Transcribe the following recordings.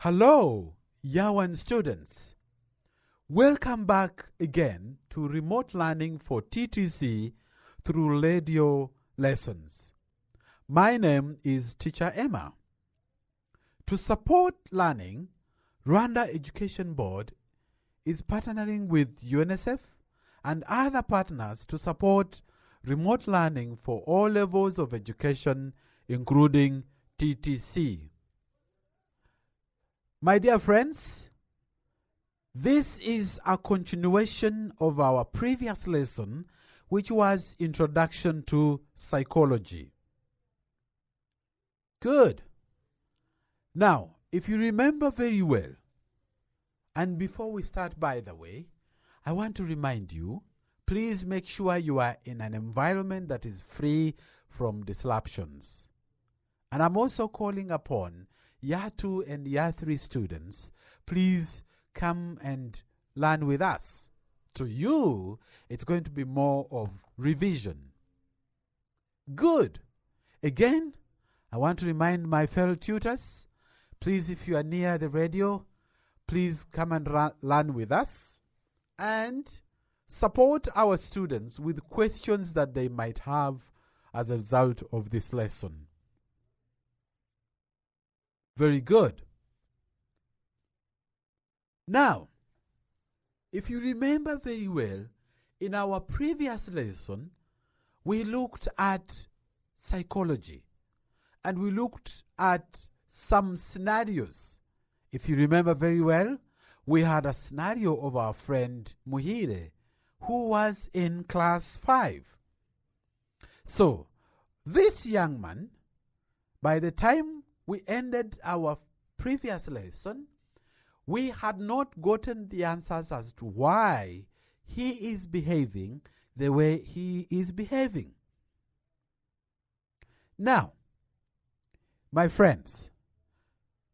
Hello, Yawan students. Welcome back again to remote learning for TTC through radio lessons. My name is Teacher Emma. To support learning, Rwanda Education Board is partnering with UNICEF and other partners to support remote learning for all levels of education, including TTC. My dear friends, this is a continuation of our previous lesson, which was Introduction to Psychology. Good. Now, if you remember very well, and before we start, by the way, I want to remind you, please make sure you are in an environment that is free from disruptions. And I'm also calling upon Year 2 and Year 3 students, please come and learn with us. To you, it's going to be more of revision. Good. Again, I want to remind my fellow tutors, please, if you are near the radio, please come and learn with us and support our students with questions that they might have as a result of this lesson. Very good. Now, if you remember very well, in our previous lesson, we looked at psychology and we looked at some scenarios. If you remember very well, we had a scenario of our friend Muhire, who was in class 5. So, this young man, by the time we ended our previous lesson, we had not gotten the answers as to why he is behaving the way he is behaving. Now, my friends,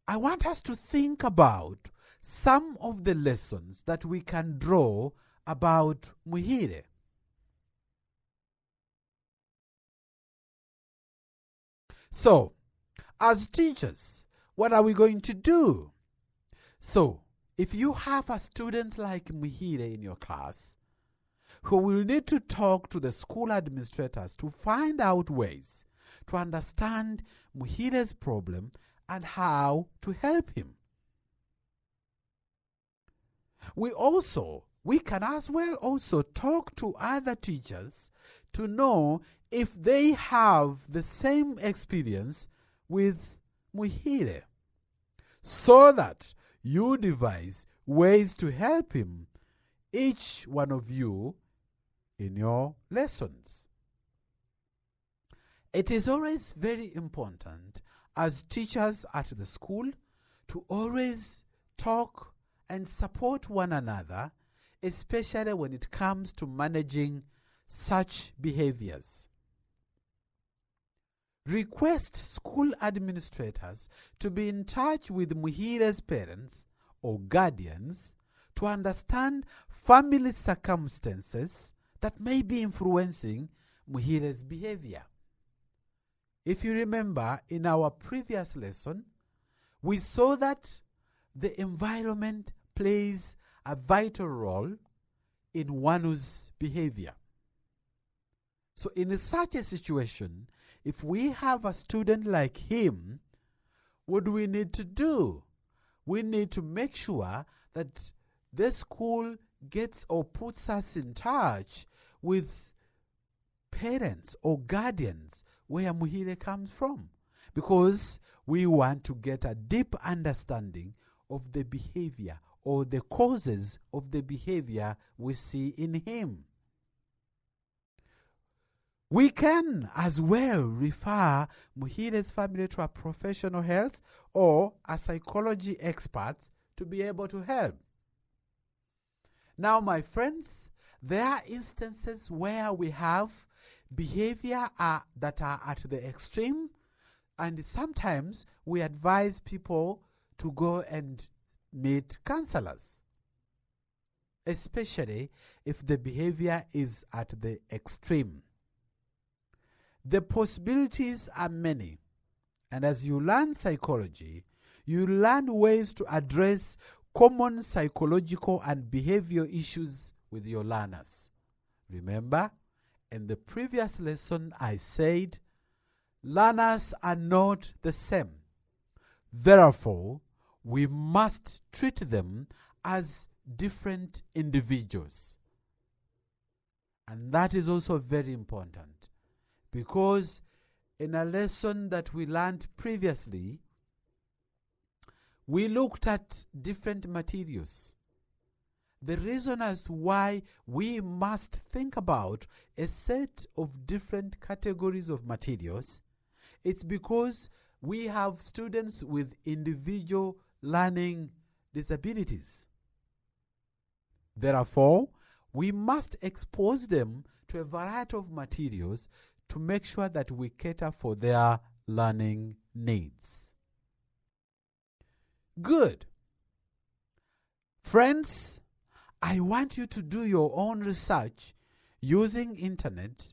I want us to think about some of the lessons that we can draw about Muhire. So, as teachers, what are we going to do? So, if you have a student like Muhire in your class, who will need to talk to the school administrators to find out ways to understand Muhire's problem and how to help him. We can as well also talk to other teachers to know if they have the same experience with Muhire, so that you devise ways to help him, each one of you, in your lessons. It is always very important as teachers at the school to always talk and support one another, especially when it comes to managing such behaviors. Request school administrators to be in touch with Muhire's parents or guardians to understand family circumstances that may be influencing Muhire's behavior. If you remember, in our previous lesson, we saw that the environment plays a vital role in one's behavior. So in such a situation, if we have a student like him, what do we need to do? We need to make sure that the school gets or puts us in touch with parents or guardians where Muhire comes from, because we want to get a deep understanding of the behavior or the causes of the behavior we see in him. We can as well refer Muhire's family to a professional health or a psychology expert to be able to help. Now, my friends, there are instances where we have behavior that are at the extreme, and sometimes we advise people to go and meet counselors, especially if the behavior is at the extreme. The possibilities are many, and as you learn psychology, You learn ways to address common psychological and behavioral issues with your learners. Remember, in the previous lesson I said, learners are not the same. Therefore, we must treat them as different individuals. And that is also very important, because in a lesson that we learned previously, we looked at different materials. The reason as why we must think about a set of different categories of materials, it's because we have students with individual learning disabilities. Therefore, we must expose them to a variety of materials to make sure that we cater for their learning needs. Good. Friends, I want you to do your own research using internet,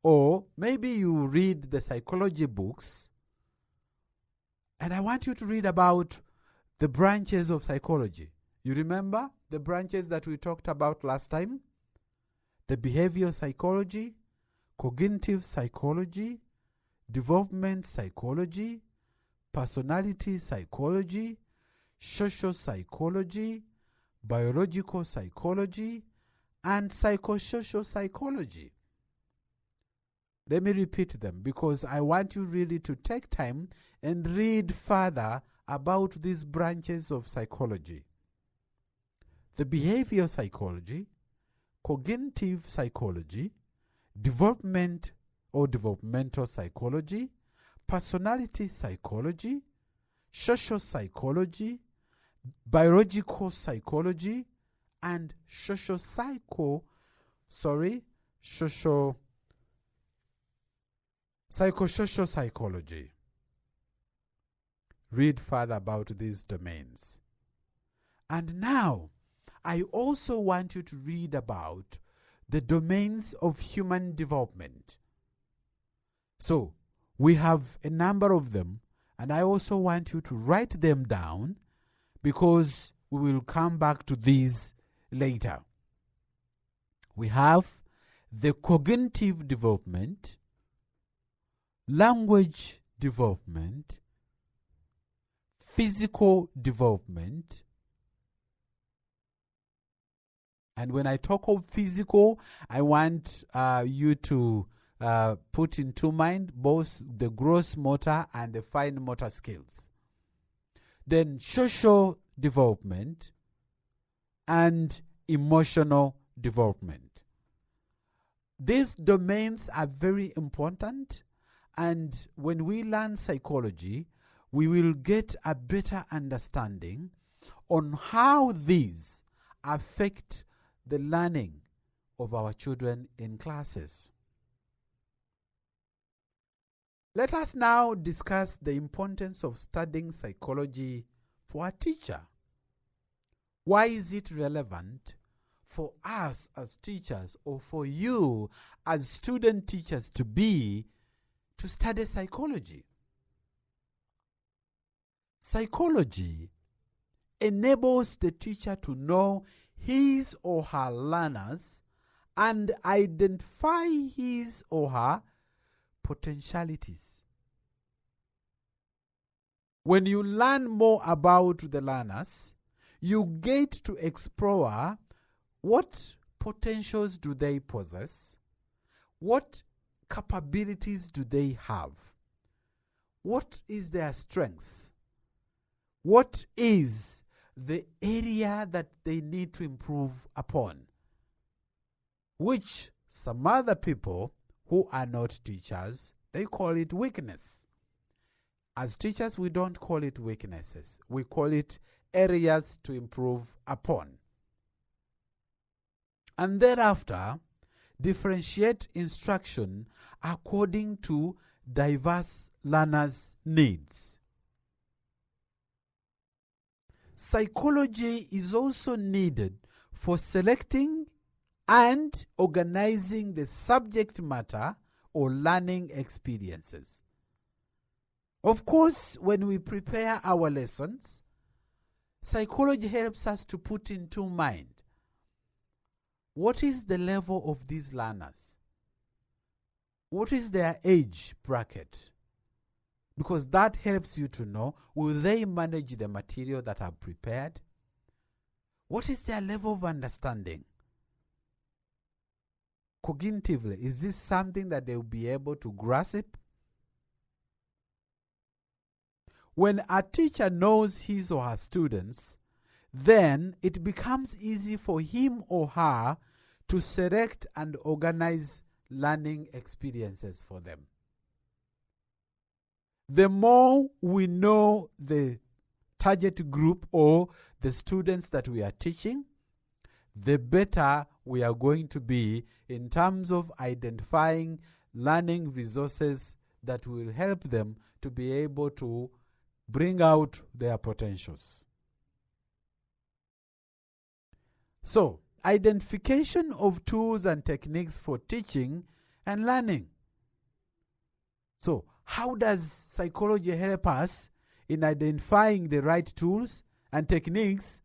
or maybe you read the psychology books, and I want you to read about the branches of psychology. You remember the branches that we talked about last time? The behavioral psychology, cognitive psychology, development psychology, personality psychology, social psychology, biological psychology, and psychosocial psychology. Let me repeat them, because I want you really to take time and read further about these branches of psychology. The behavioral psychology, cognitive psychology, development or developmental psychology, personality psychology, social psychology, biological psychology, and psychosocial psychology. Read further about these domains. And now, I also want you to read about the domains of human development. So, we have a number of them, and I also want you to write them down, because we will come back to these later. We have the cognitive development, language development, physical development. And when I talk of physical, I want you to put into mind both the gross motor and the fine motor skills. Then social development and emotional development. These domains are very important, and when we learn psychology, we will get a better understanding on how these affect the learning of our children in classes. Let us now discuss the importance of studying psychology for a teacher. Why is it relevant for us as teachers, or for you as student teachers to study psychology? Psychology enables the teacher to know his or her learners and identify his or her potentialities. When you learn more about the learners, you get to explore what potentials do they possess, what capabilities do they have, what is their strength, what is the area that they need to improve upon, which some other people who are not teachers, they call it weakness. As teachers, we don't call it weaknesses. We call it areas to improve upon. And thereafter, differentiate instruction according to diverse learners' needs. Psychology is also needed for selecting and organizing the subject matter or learning experiences. Of course, when we prepare our lessons, psychology helps us to put into mind what is the level of these learners? What is their age bracket? Because that helps you to know, will they manage the material that I've prepared? What is their level of understanding? Cognitively, is this something that they will be able to grasp? When a teacher knows his or her students, then it becomes easy for him or her to select and organize learning experiences for them. The more we know the target group or the students that we are teaching, the better we are going to be in terms of identifying learning resources that will help them to be able to bring out their potentials. So, identification of tools and techniques for teaching and learning. So, how does psychology help us in identifying the right tools and techniques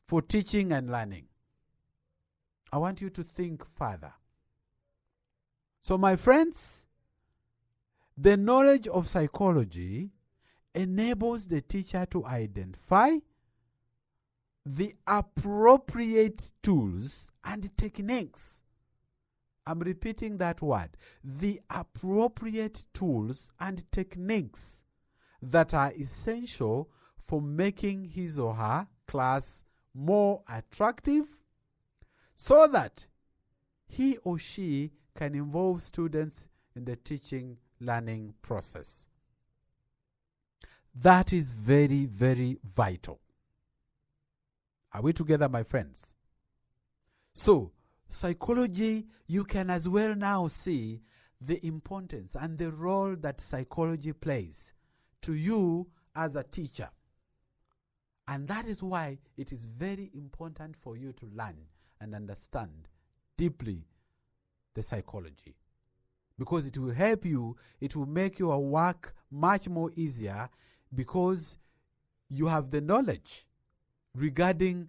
for teaching and learning? I want you to think further. So, my friends, the knowledge of psychology enables the teacher to identify the appropriate tools and techniques. I'm repeating that word. The appropriate tools and techniques that are essential for making his or her class more attractive so that he or she can involve students in the teaching learning process. That is very, very vital. Are we together, my friends? So, psychology, you can as well now see the importance and the role that psychology plays to you as a teacher. And that is why it is very important for you to learn and understand deeply the psychology. Because it will help you, it will make your work much more easier because you have the knowledge regarding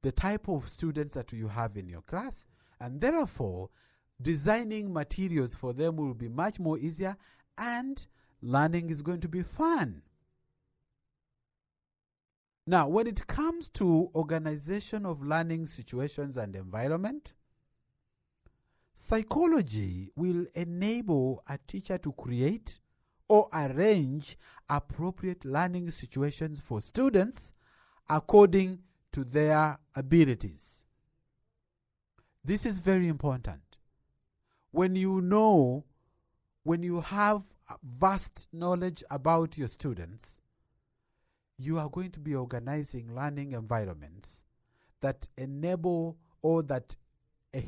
the type of students that you have in your class, and therefore designing materials for them will be much more easier and learning is going to be fun. Now, when it comes to organization of learning situations and environment, psychology will enable a teacher to create or arrange appropriate learning situations for students according to their abilities. This is very important. When you have vast knowledge about your students, you are going to be organizing learning environments that enable or that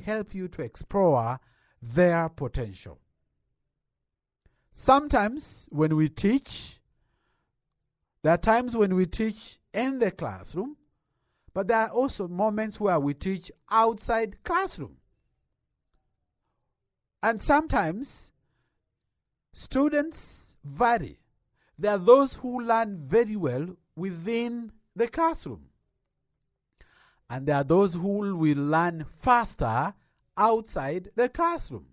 help you to explore their potential. Sometimes when we teach, there are times when we teach in the classroom, but there are also moments where we teach outside classroom. And sometimes students vary. There are those who learn very well within the classroom. And there are those who will learn faster outside the classroom.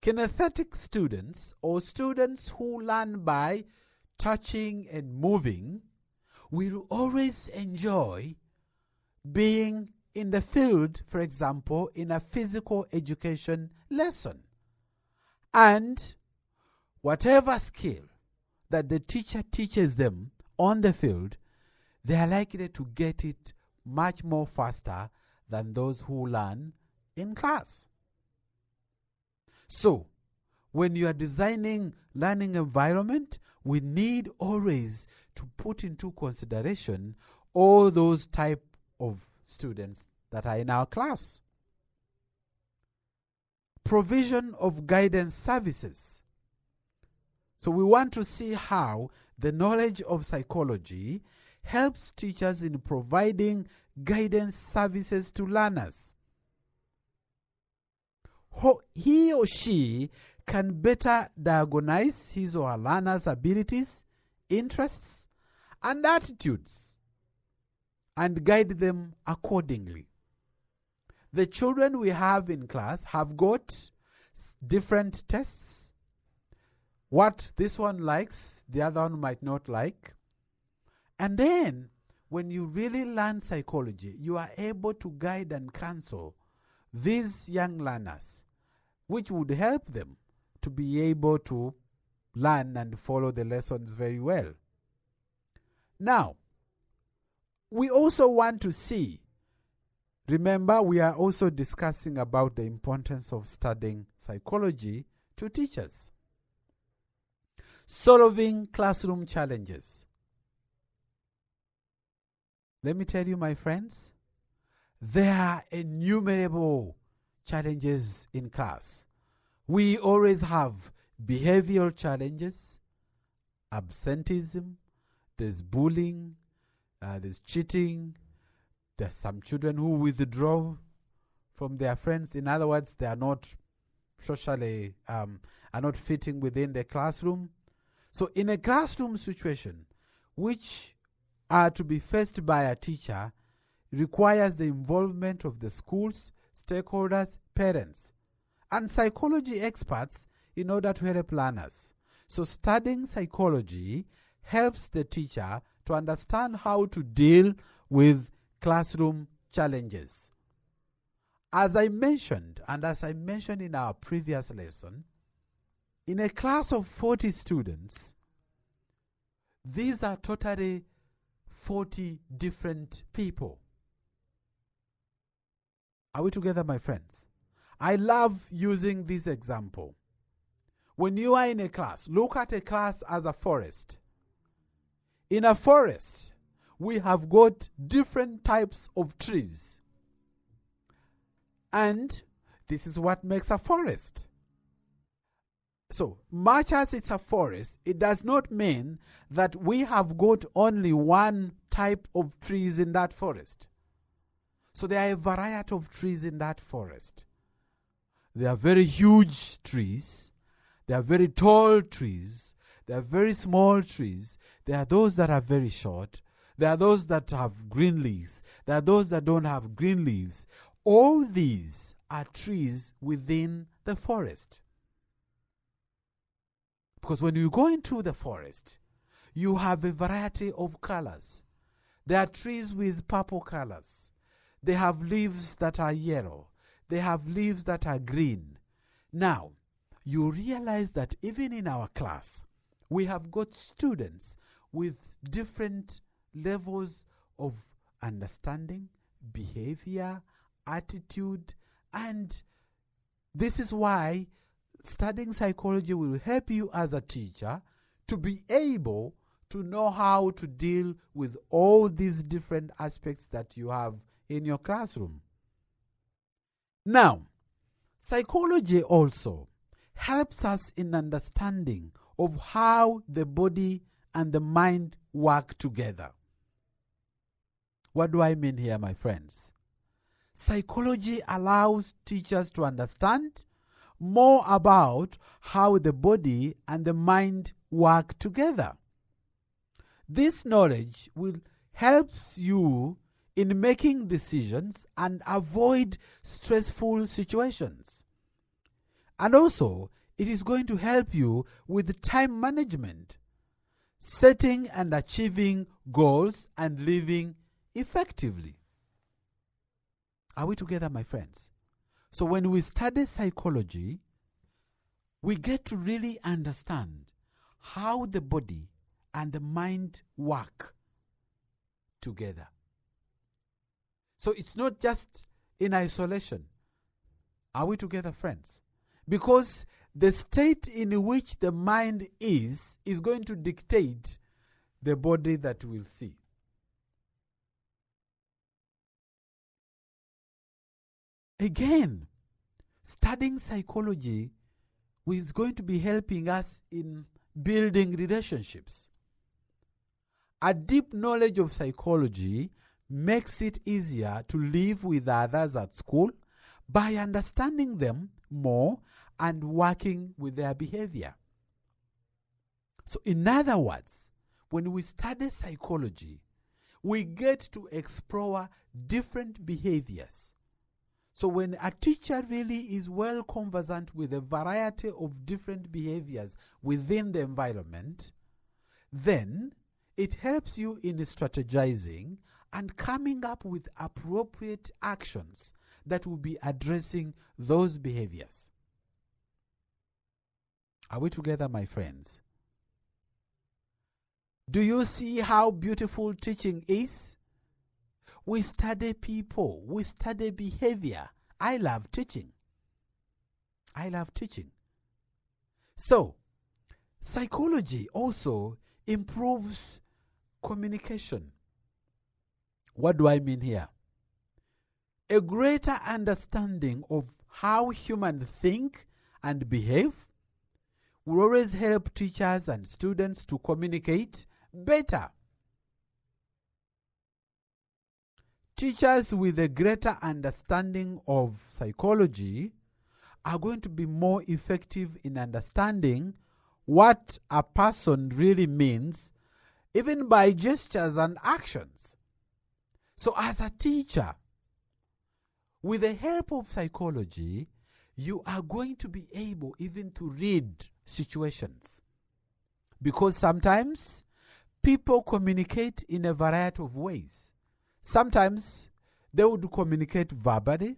Kinesthetic students or students who learn by touching and moving will always enjoy being in the field, for example, in a physical education lesson. And whatever skill that the teacher teaches them on the field, they are likely to get it much more faster than those who learn in class. So, when you are designing learning environment, we need always to put into consideration all those type of students that are in our class. Provision of guidance services. So we want to see how the knowledge of psychology helps teachers in providing guidance services to learners. He or she can better diagnose his or her learner's abilities, interests, and attitudes, and guide them accordingly. The children we have in class have got different tests. What this one likes, the other one might not like. And then, when you really learn psychology, you are able to guide and counsel these young learners, which would help them to be able to learn and follow the lessons very well. Now, we also want to see, remember, we are also discussing about the importance of studying psychology to teachers. Solving classroom challenges. Let me tell you, my friends, there are innumerable challenges in class. We always have behavioral challenges, absenteeism, there's bullying, there's cheating, there's some children who withdraw from their friends. In other words, they are not socially, are not fitting within the classroom. So in a classroom situation, which are to be faced by a teacher, requires the involvement of the schools, stakeholders, parents, and psychology experts in order to help learners. So studying psychology helps the teacher to understand how to deal with classroom challenges. As I mentioned, and as I mentioned in our previous lesson, in a class of 40 students, these are totally 40 different people. Are we together, my friends? I love using this example. When you are in a class, look at a class as a forest. In a forest, we have got different types of trees. And this is what makes a forest. So, much as it's a forest, it does not mean that we have got only one type of trees in that forest. So there are a variety of trees in that forest. There are very huge trees. There are very tall trees. There are very small trees. There are those that are very short. There are those that have green leaves. There are those that don't have green leaves. All these are trees within the forest. Because when you go into the forest, you have a variety of colors. There are trees with purple colors. They have leaves that are yellow. They have leaves that are green. Now, you realize that even in our class, we have got students with different levels of understanding, behavior, attitude, and this is why studying psychology will help you as a teacher to be able to know how to deal with all these different aspects that you have in your classroom. Now, psychology also helps us in understanding of how the body and the mind work together. What do I mean here, my friends? Psychology allows teachers to understand more about how the body and the mind work together. This knowledge will help you in making decisions and avoid stressful situations. And also, it is going to help you with time management, setting and achieving goals, and living effectively. Are we together, my friends? So when we study psychology, we get to really understand how the body and the mind work together. So it's not just in isolation. Are we together, friends? Because the state in which the mind is going to dictate the body that we'll see. Again, studying psychology is going to be helping us in building relationships. A deep knowledge of psychology makes it easier to live with others at school, by understanding them more and working with their behavior. So in other words, when we study psychology, we get to explore different behaviors. So when a teacher really is well conversant with a variety of different behaviors within the environment, then it helps you in strategizing and coming up with appropriate actions that will be addressing those behaviors. Are we together, my friends? Do you see how beautiful teaching is? We study people. We study behavior. I love teaching. I love teaching. So, psychology also improves communication. What do I mean here? A greater understanding of how humans think and behave will always help teachers and students to communicate better. Teachers with a greater understanding of psychology are going to be more effective in understanding what a person really means, even by gestures and actions. So as a teacher, with the help of psychology, you are going to be able even to read situations. Because sometimes people communicate in a variety of ways. Sometimes they would communicate verbally,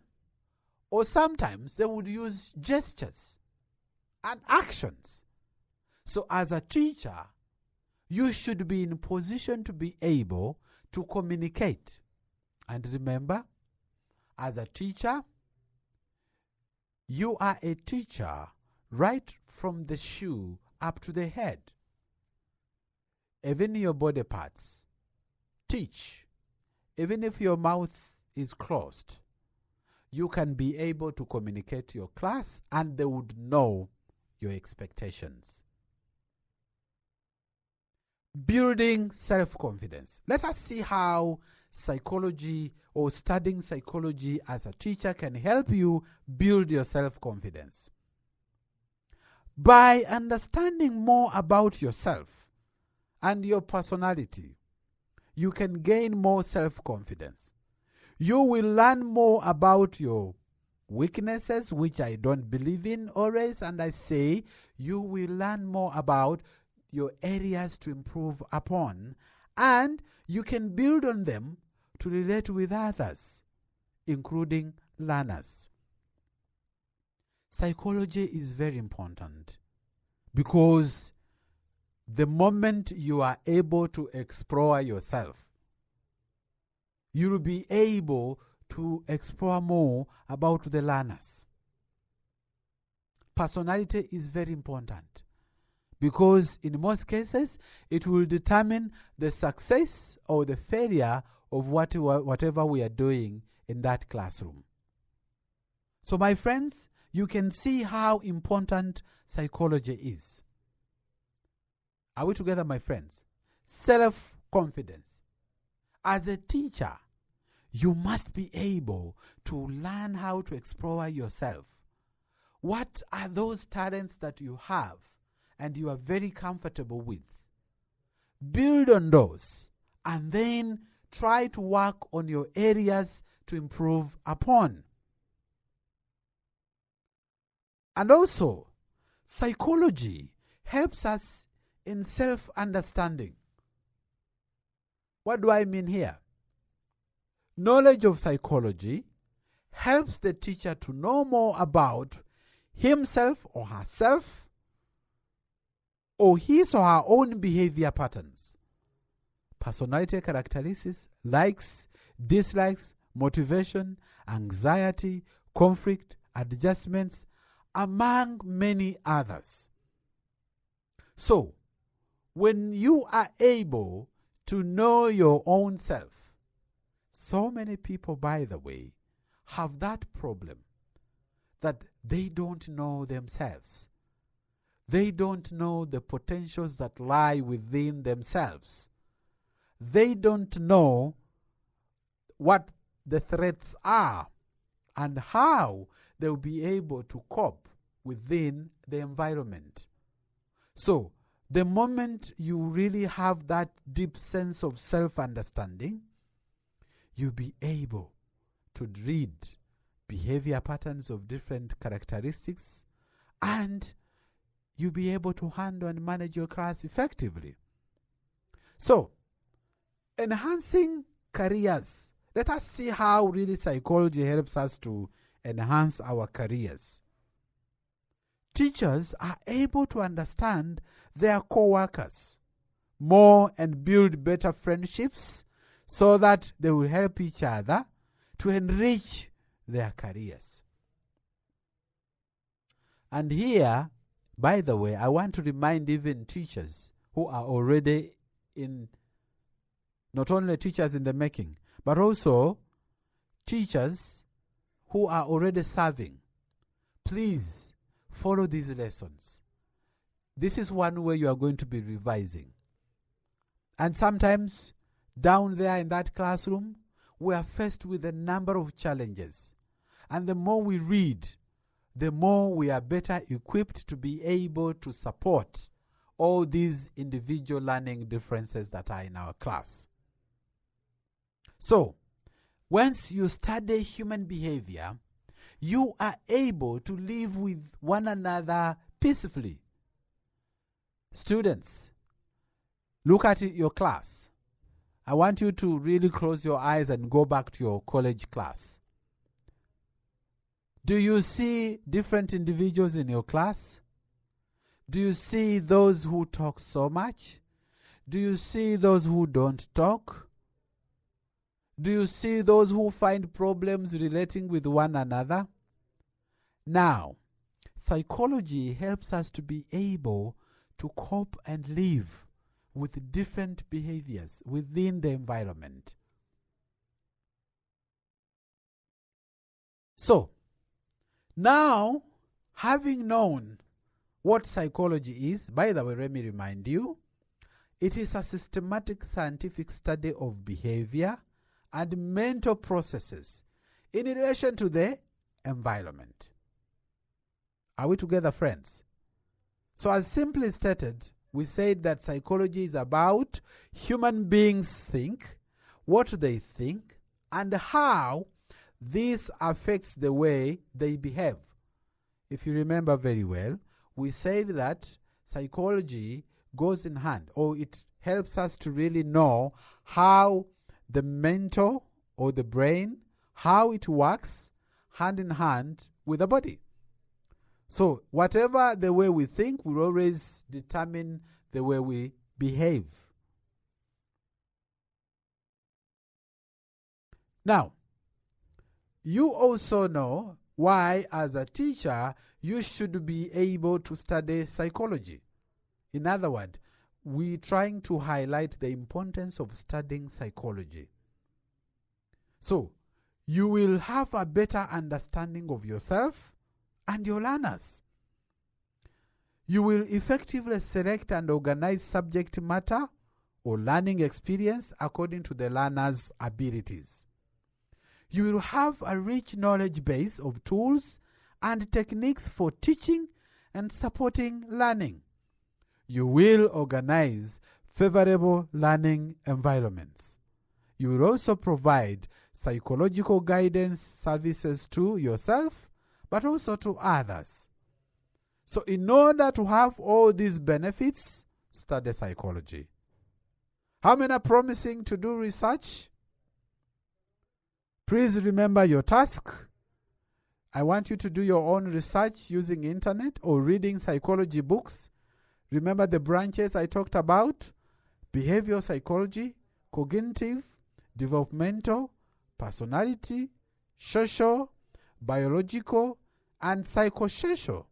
or sometimes they would use gestures and actions. So as a teacher, you should be in a position to be able to communicate. And remember, as a teacher, you are a teacher right from the shoe up to the head. Even your body parts teach. Even if your mouth is closed, you can be able to communicate to your class and they would know your expectations. Building self-confidence. Let us see how psychology or studying psychology as a teacher can help you build your self-confidence. By understanding more about yourself and your personality, you can gain more self-confidence. You will learn more about your weaknesses, which I don't believe in always, and I say you will learn more about your areas to improve upon, and you can build on them to relate with others, including learners. Psychology is very important because the moment you are able to explore yourself, you will be able to explore more about the learners. Personality is very important because in most cases, it will determine the success or the failure of whatever we are doing in that classroom. So my friends, you can see how important psychology is. Are we together, my friends? Self-confidence. As a teacher, you must be able to learn how to explore yourself. What are those talents that you have and you are very comfortable with? Build on those and then try to work on your areas to improve upon. And also, psychology helps us in self-understanding. What do I mean here? Knowledge of psychology helps the teacher to know more about himself or herself or his or her own behavior patterns, personality characteristics, likes, dislikes, motivation, anxiety, conflict, adjustments, among many others. So, when you are able to know your own self, so many people, by the way, have that problem that they don't know themselves. They don't know the potentials that lie within themselves. They don't know what the threats are and how they will be able to cope within the environment. So, the moment you really have that deep sense of self-understanding, you'll be able to read behavior patterns of different characteristics, and you'll be able to handle and manage your class effectively. So, enhancing careers. Let us see how really psychology helps us to enhance our careers. Teachers are able to understand their co-workers more and build better friendships so that they will help each other to enrich their careers. And here, by the way, I want to remind even teachers who are already in, not only teachers in the making, but also teachers who are already serving. Please follow these lessons. This is one way you are going to be revising. And sometimes down there in that classroom, we are faced with a number of challenges. And the more we read, the more we are better equipped to be able to support all these individual learning differences that are in our class. So, once you study human behavior, you are able to live with one another peacefully. Students, look at your class. I want you to really close your eyes and go back to your college class. Do you see different individuals in your class? Do you see those who talk so much? Do you see those who don't talk? Do you see those who find problems relating with one another? Now, psychology helps us to be able to cope and live with different behaviors within the environment. So, now, having known what psychology is, by the way, let me remind you, it is a systematic scientific study of behavior and mental processes in relation to the environment. Are we together, friends? So, as simply stated, we said that psychology is about human beings think, what they think, and how this affects the way they behave. If you remember very well, we said that psychology goes in hand, or it helps us to really know how the mental or the brain, how it works hand in hand with the body. So whatever the way we think will always determine the way we behave. Now, you also know why, as a teacher, you should be able to study psychology. In other words, we're trying to highlight the importance of studying psychology. So, you will have a better understanding of yourself and your learners. You will effectively select and organize subject matter or learning experience according to the learner's abilities. You will have a rich knowledge base of tools and techniques for teaching and supporting learning. You will organize favorable learning environments. You will also provide psychological guidance services to yourself, but also to others. So in order to have all these benefits, study psychology. How many are promising to do research? Please remember your task. I want you to do your own research using internet or reading psychology books. Remember the branches I talked about: behavioral psychology, cognitive, developmental, personality, social, biological, and psychosocial.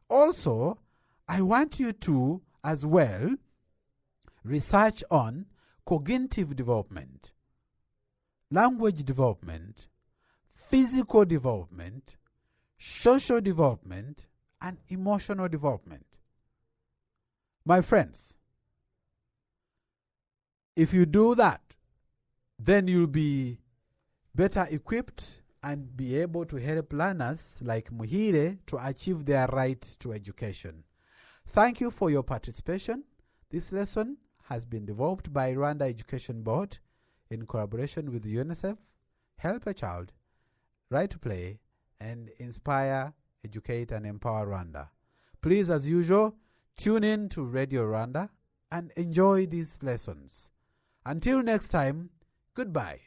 Also, I want you to, as well, research on cognitive development, language development, physical development, social development, and emotional development. My friends, if you do that, then you'll be better equipped and be able to help learners like Muhire to achieve their right to education. Thank you for your participation. This lesson has been developed by Rwanda Education Board in collaboration with UNICEF, Help a Child, Right to Play, and Inspire, Educate, and Empower Rwanda. Please, as usual, tune in to Radio Rwanda and enjoy these lessons. Until next time, goodbye.